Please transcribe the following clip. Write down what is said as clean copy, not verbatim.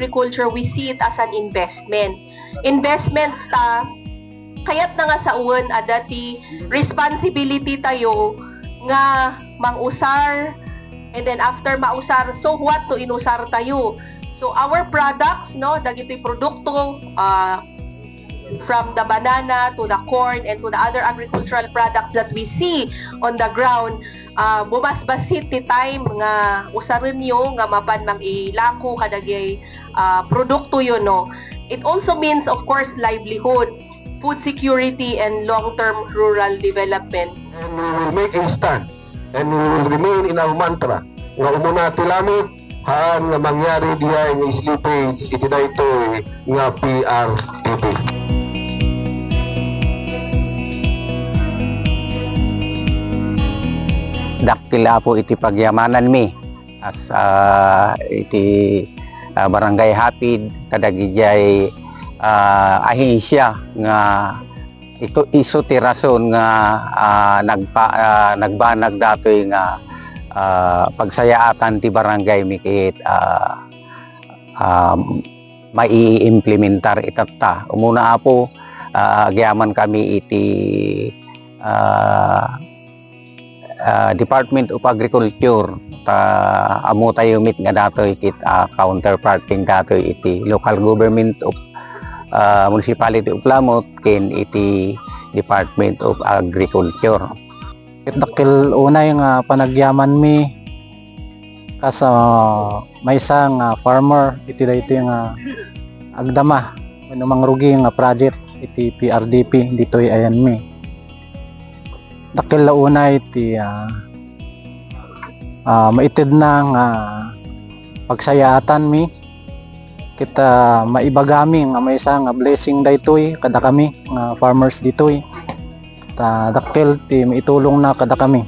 agriculture, we see it as an investment. Investment ta, kaya't na nga sa uwan dati responsibility tayo nga mangusar, and then after mausar, so what to inusar tayo. So our products, no, dagitoy produkto, from the banana to the corn and to the other agricultural products that we see on the ground, bumasbasit ti time nga usaron nyo nga mapan mang ilako kadagay produkto yun, no. It also means, of course, livelihood, food security, and long-term rural development. And we will make a stand, and we will remain in our mantra nga umuna tilamit haan nga mangyari diya nga slippage iti daytoy nga PRDP. Dakila po iti pagyamanan mi as iti barangay Hapid kadagijay ahisya nga ito iso ti rason nga nagbanag datoy nga pagsayaatan ti barangay mikit maiimplementar itatta. Umuna po agyaman kami iti Department of Agriculture, amo tayo mit nga datoy kit counterparting datoy iti local government of Municipality of Lamot ken iti Department of Agriculture. Dakil unay nga panagyaman mi kas may isang farmer iti daytoy nga agdama wenno mangrugi nga project iti PRDP ditoy ayan mi. Dakil unay iti maitid na nga pagsayaatan mi kita maibagami nga may isang blessing daytoy kada kami nga farmers ditoy ta dakil ti maitulong na kada kami.